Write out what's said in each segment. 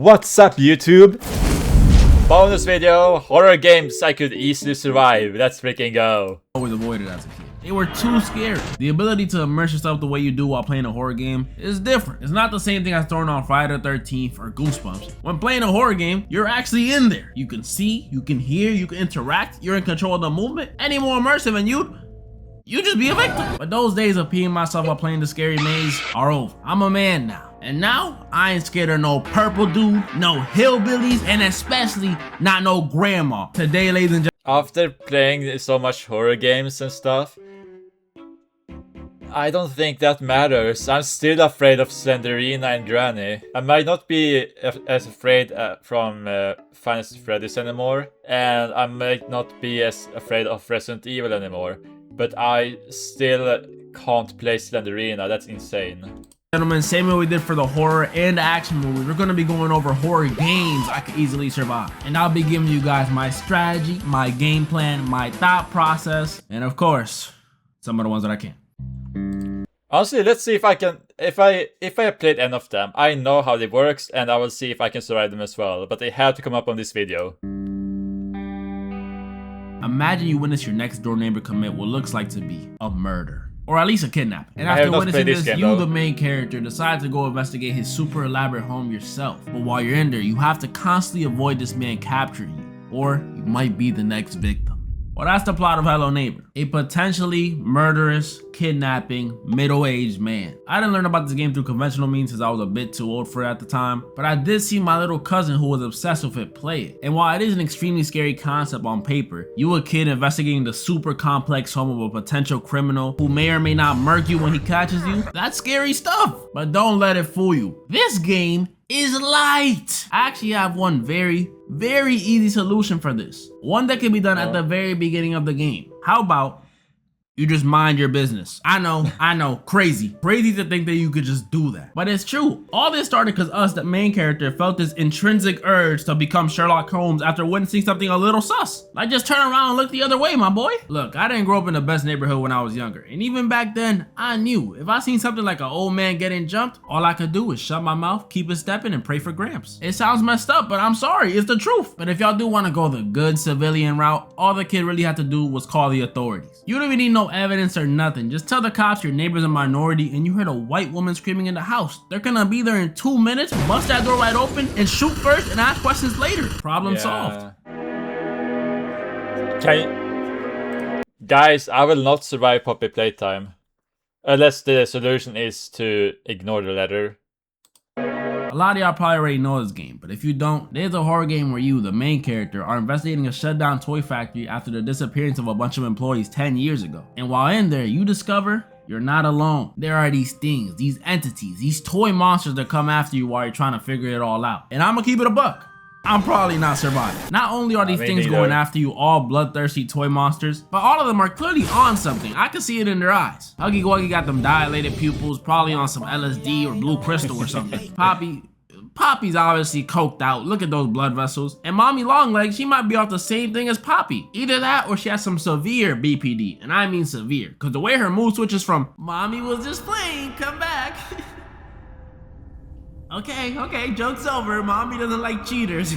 What's up, YouTube? Bonus video, horror games I could easily survive. Let's freaking go. Always avoided as a kid. They were too scary. The ability to immerse yourself the way you do while playing a horror game is different. It's not the same thing as throwing on Friday the 13th or Goosebumps. When playing a horror game, you're actually in there. You can see, you can hear, you can interact, you're in control of the movement. Any more immersive and you just be a victim. But those days of peeing myself while playing the scary maze are over. I'm a man now. And now, I ain't scared of no purple dude, no hillbillies, and especially not no grandma. Today, ladies and gentlemen. After playing so much horror games and stuff, I don't think that matters. I'm still afraid of Slenderina and Granny. I might not be as afraid from Five Nights at Freddy's anymore, and I might not be as afraid of Resident Evil anymore, but I still can't play Slenderina. That's insane. Gentlemen, same way we did for the horror and action movies, we're going to be going over horror games I could easily survive. And I'll be giving you guys my strategy, my game plan, my thought process, and of course, some of the ones that I can. Honestly, let's see if I can, if I have played any of them, I know how they works and I will see if I can survive them as well, but they have to come up on this video. Imagine you witness your next door neighbor commit what looks like to be a murder. Or at least a kidnapping. And after witnessing this, you, the main character, decide to go investigate his super elaborate home yourself. But while you're in there, you have to constantly avoid this man capturing you, or you might be the next victim. Well, that's the plot of Hello Neighbor, a potentially murderous, kidnapping, middle-aged man. I didn't learn about this game through conventional means since I was a bit too old for it at the time, but I did see my little cousin who was obsessed with it play it. And while it is an extremely scary concept on paper, you a kid investigating the super complex home of a potential criminal who may or may not murk you when he catches you, that's scary stuff. But don't let it fool you. This game is light. I actually have one very easy solution for this. One that can be done at the very beginning of the game. How about you just mind your business? I know, crazy to think that you could just do that. But it's true. All this started because us, the main character, felt this intrinsic urge to become Sherlock Holmes after witnessing something a little sus. Like just turn around and look the other way, my boy. Look, I didn't grow up in the best neighborhood when I was younger. And even back then, I knew if I seen something like an old man getting jumped, all I could do is shut my mouth, keep it stepping, and pray for Gramps. It sounds messed up, but I'm sorry, it's the truth. But if y'all do want to go the good civilian route, all the kid really had to do was call the authorities. You don't even need no evidence or nothing. Just tell the cops your neighbor's a minority and you heard a white woman screaming in the house. They're gonna be there in 2 minutes, bust that door wide open, and shoot first and ask questions later. Problem solved. Guys, I will not survive puppy playtime. Unless the solution is to ignore the letter. A lot of y'all probably already know this game, but if you don't, there's a horror game where you, the main character, are investigating a shut down toy factory after the disappearance of a bunch of employees 10 years ago. And while in there, you discover you're not alone. There are these things, these entities, these toy monsters that come after you while you're trying to figure it all out. And I'm gonna keep it a buck. I'm probably not surviving. Not only are these things going after you, all bloodthirsty toy monsters, but all of them are clearly on something. I can see it in their eyes. Huggy Wuggy got them dilated pupils, probably on some LSD or blue crystal or something. Poppy's obviously coked out. Look at those blood vessels. And Mommy Longlegs, she might be off the same thing as Poppy. Either that or she has some severe BPD. And I mean severe, because the way her mood switches from Mommy was just playing, come back. Okay, joke's over. Mommy doesn't like cheaters.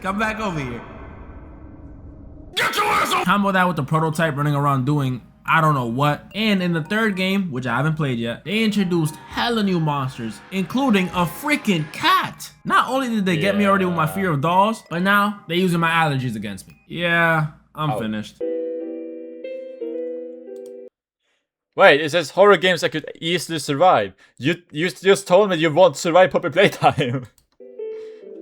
Come back over here. Get your ass up! Combo that with the prototype running around doing I don't know what. And in the third game, which I haven't played yet, they introduced hella new monsters, including a freaking cat. Not only did they get me already with my fear of dolls, but now they're using my allergies against me. Yeah, I'm finished. Wait, it says horror games I could easily survive. You just told me you won't survive puppy playtime.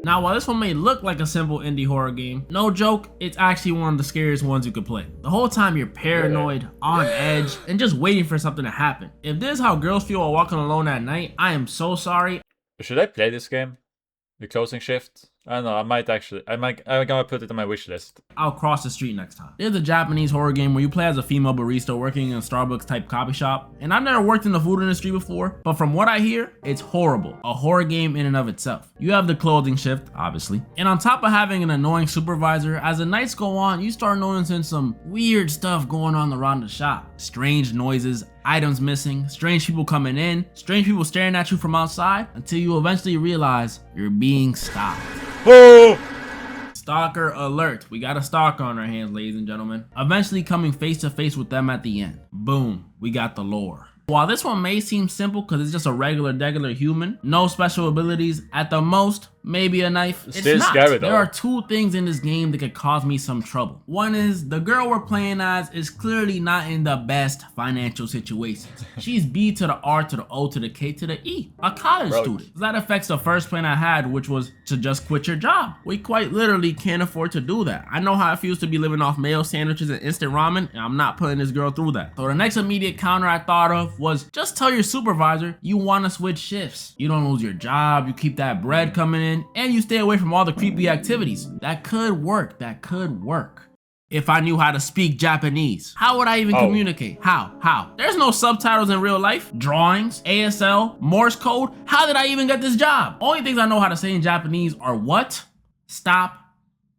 Now, while this one may look like a simple indie horror game, no joke, it's actually one of the scariest ones you could play. The whole time you're paranoid, on edge, and just waiting for something to happen. If this is how girls feel while walking alone at night, I am so sorry. Should I play this game? The closing shift? I don't know, I'm gonna put it on my wish list. I'll cross the street next time. There's a Japanese horror game where you play as a female barista working in a Starbucks type coffee shop. And I've never worked in the food industry before, but from what I hear, it's horrible. A horror game in and of itself. You have the clothing shift, obviously. And on top of having an annoying supervisor, as the nights go on, you start noticing some weird stuff going on around the shop. Strange noises, items missing, strange people coming in, strange people staring at you from outside, until you eventually realize you're being stalked. Oh! Stalker alert. We got a stalker on our hands, ladies and gentlemen. Eventually coming face to face with them at the end. Boom, we got the lore. While this one may seem simple because it's just a regular human, no special abilities, at the most, maybe a knife. It's not. Scary, though. There are two things in this game that could cause me some trouble. One is the girl we're playing as is clearly not in the best financial situations. She's B to the R to the O to the K to the E, a college student. That affects the first plan I had, which was to just quit your job. We quite literally can't afford to do that. I know how it feels to be living off mayo sandwiches and instant ramen, and I'm not putting this girl through that. So the next immediate counter I thought of was just tell your supervisor you want to switch shifts. You don't lose your job, you keep that bread coming in, and you stay away from all the creepy activities. That could work. That could work. If I knew how to speak Japanese, how would I even communicate? How? There's no subtitles in real life. Drawings, ASL, Morse code. How did I even get this job? Only things I know how to say in Japanese are what, stop,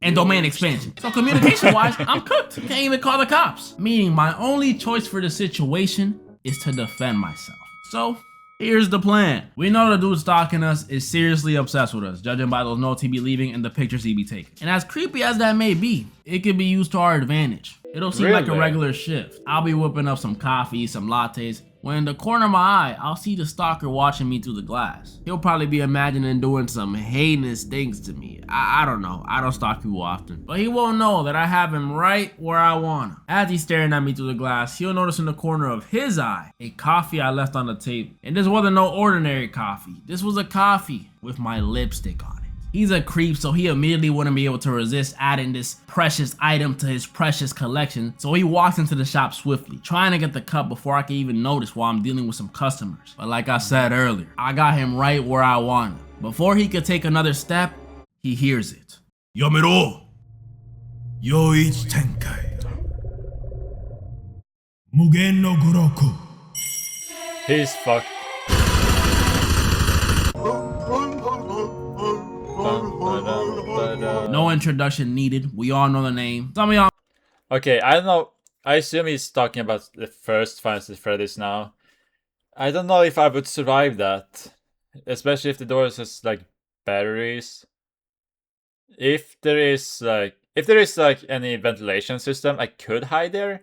and domain expansion. So communication-wise, I'm cooked. Can't even call the cops. Meaning my only choice for the situation is to defend myself. So here's the plan. We know the dude stalking us is seriously obsessed with us, judging by those notes he be leaving and the pictures he be taking. And as creepy as that may be, it can be used to our advantage. It'll seem like a regular shift. I'll be whipping up some coffee, some lattes, when in the corner of my eye, I'll see the stalker watching me through the glass. He'll probably be imagining doing some heinous things to me. I don't know. I don't stalk people often. But he won't know that I have him right where I want him. As he's staring at me through the glass, he'll notice in the corner of his eye a coffee I left on the table. And this wasn't no ordinary coffee. This was a coffee with my lipstick on it. He's a creep, so he immediately wouldn't be able to resist adding this precious item to his precious collection. So he walks into the shop swiftly, trying to get the cup before I can even notice while I'm dealing with some customers. But like I said earlier, I got him right where I want him. Before he could take another step, he hears it. Yamero! Yoichi Tenkai. Mugen no Guroku. He's fucked. No introduction needed. We all know the name. Some of y'all. Okay, I don't know. I assume he's talking about the first Final Fantasy Freddy's now. I don't know if I would survive that. Especially if the doors has like batteries. If there is like any ventilation system, I could hide there.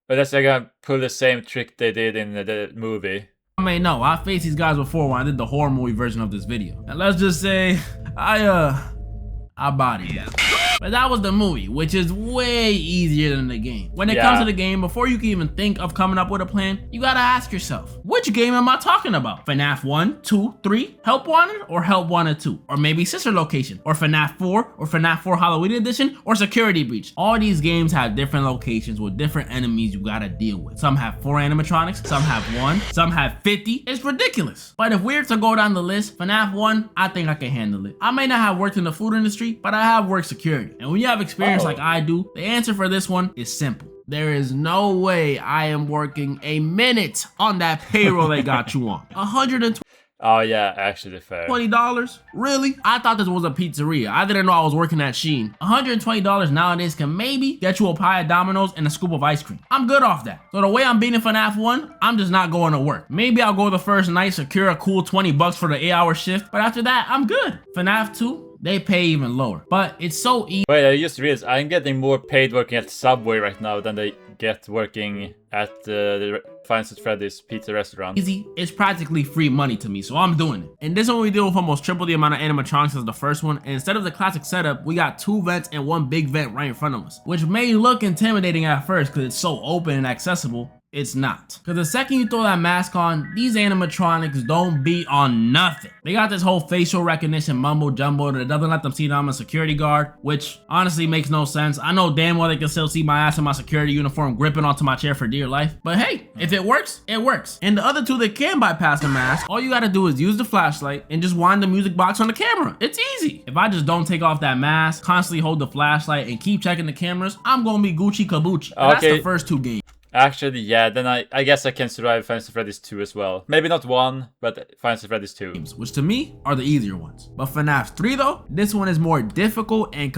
But that's like gonna pull the same trick they did in the movie. I may know, I faced these guys before when I did the horror movie version of this video. And let's just say, I bodied them. But that was the movie, which is way easier than the game. When it comes to the game, before you can even think of coming up with a plan, you gotta ask yourself, which game am I talking about? FNAF 1, 2, 3, Help Wanted, or Help Wanted 2? Or maybe Sister Location, or FNAF 4, or FNAF 4 Halloween Edition, or Security Breach. All these games have different locations with different enemies you gotta deal with. Some have 4 animatronics, some have 1, some have 50. It's ridiculous. But if we're to go down the list, FNAF 1, I think I can handle it. I may not have worked in the food industry, but I have worked security. And when you have experience like I do, the answer for this one is simple. There is no way I am working a minute on that payroll they got you on. $120. Oh yeah, actually fair. $20? Really? I thought this was a pizzeria. I didn't know I was working at Shein. $120 nowadays can maybe get you a pie of Domino's and a scoop of ice cream. I'm good off that. So the way I'm beating FNAF 1, I'm just not going to work. Maybe I'll go the first night, secure a cool $20 for the 8-hour shift, but after that, I'm good. FNAF 2, they pay even lower. But it's so easy. Wait, I just realized I'm getting more paid working at Subway right now than they get working at the Final Fantasy Freddy's pizza restaurant. Easy. It's practically free money to me, so I'm doing it. And this one we deal with almost triple the amount of animatronics as the first one. And instead of the classic setup, we got 2 vents and 1 big vent right in front of us, which may look intimidating at first because it's so open and accessible. It's not. Cause the second you throw that mask on, these animatronics don't beat on nothing. They got this whole facial recognition mumbo jumbo that doesn't let them see that I'm a security guard, which honestly makes no sense. I know damn well they can still see my ass in my security uniform gripping onto my chair for dear life. But hey, if it works, it works. And the other two that can bypass the mask, all you gotta do is use the flashlight and just wind the music box on the camera. It's easy. If I just don't take off that mask, constantly hold the flashlight and keep checking the cameras, I'm gonna be Gucci Caboose. And that's the first 2 games. Actually, yeah, then I guess I can survive Final Freddy's 2 as well. Maybe not 1, but Final Freddy's 2. Which to me are the easier ones. But FNAF 3 though, this one is more difficult and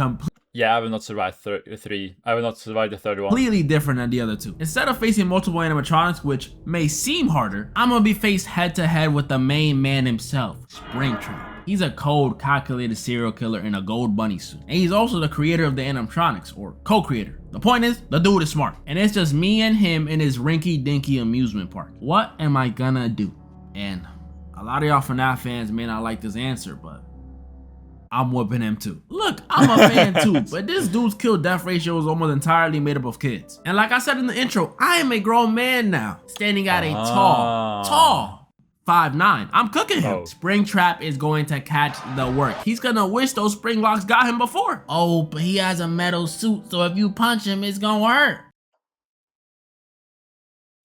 yeah, I will not survive 3. I will not survive the third one. Completely different than the other 2. Instead of facing multiple animatronics, which may seem harder, I'm gonna be faced head to head with the main man himself, Springtrap. He's a cold, calculated serial killer in a gold bunny suit. And he's also the creator of the animatronics, or co-creator. The point is, the dude is smart. And it's just me and him in his rinky-dinky amusement park. What am I gonna do? And a lot of y'all FNAF fans may not like this answer, but I'm whooping him too. Look, I'm a fan too, but this dude's kill-death ratio is almost entirely made up of kids. And like I said in the intro, I am a grown man now, standing at a tall 5'9". I'm cooking him. Springtrap is going to catch the work. He's gonna wish those spring locks got him before. Oh, but he has a metal suit, so if you punch him, it's gonna hurt.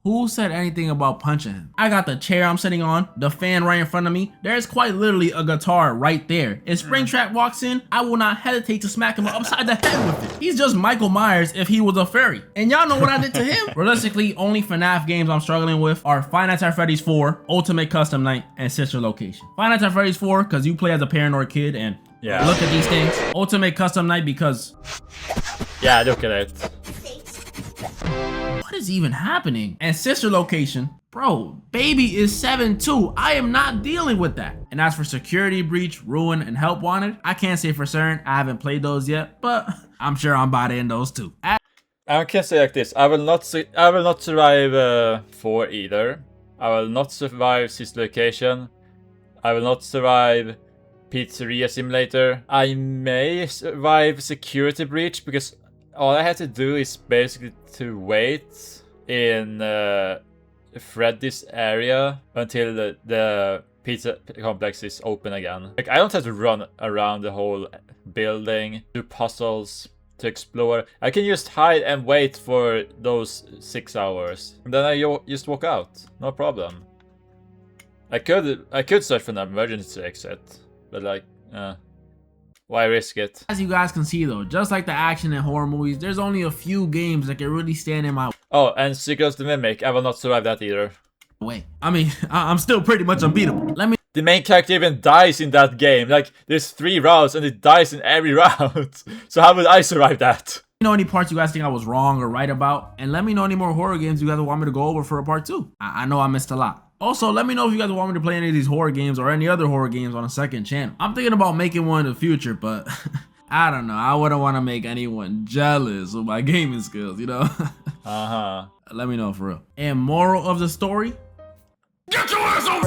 Who said anything about punching him? I got the chair I'm sitting on, the fan right in front of me. There's quite literally a guitar right there. If Springtrap walks in, I will not hesitate to smack him upside the head with it. He's just Michael Myers if he was a fairy. And y'all know what I did to him? Realistically, only FNAF games I'm struggling with are Five Nights at Freddy's 4, Ultimate Custom Night, and Sister Location. Five Nights at Freddy's 4, because you play as a paranoid kid and look at these things. Ultimate Custom Night because... yeah, look at it. What is even happening? And Sister Location, bro, baby is 7 too. I am not dealing with that. And as for Security Breach, Ruin, and Help Wanted, I can't say for certain. I haven't played those yet, but I'm sure I'm about to end those too. I can say like this: I will not survive 4 either. I will not survive Sister Location. I will not survive Pizzeria Simulator. I may survive Security Breach because all I have to do is basically to wait in Freddy's area until the pizza complex is open again. Like, I don't have to run around the whole building, do puzzles to explore. I can just hide and wait for those 6 hours. And then I just walk out. No problem. I could search for an emergency exit, but like, why risk it? As you guys can see though, just like the action in horror movies, there's only a few games that can really stand in my Oh, and Secrets the Mimic, I will not survive that either. way. I mean, I'm still pretty much unbeatable. The main character even dies in that game. Like, there's 3 rounds and it dies in every round. So how would I survive that? Let me know any parts you guys think I was wrong or right about, and let me know any more horror games you guys want me to go over for a part 2. I know I missed a lot. Also, let me know if you guys want me to play any of these horror games or any other horror games on a second channel. I'm thinking about making one in the future, but I don't know. I wouldn't want to make anyone jealous with my gaming skills, you know? Let me know for real. And moral of the story? Get your ass over!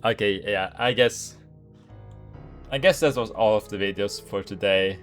Okay, yeah, I guess that was all of the videos for today.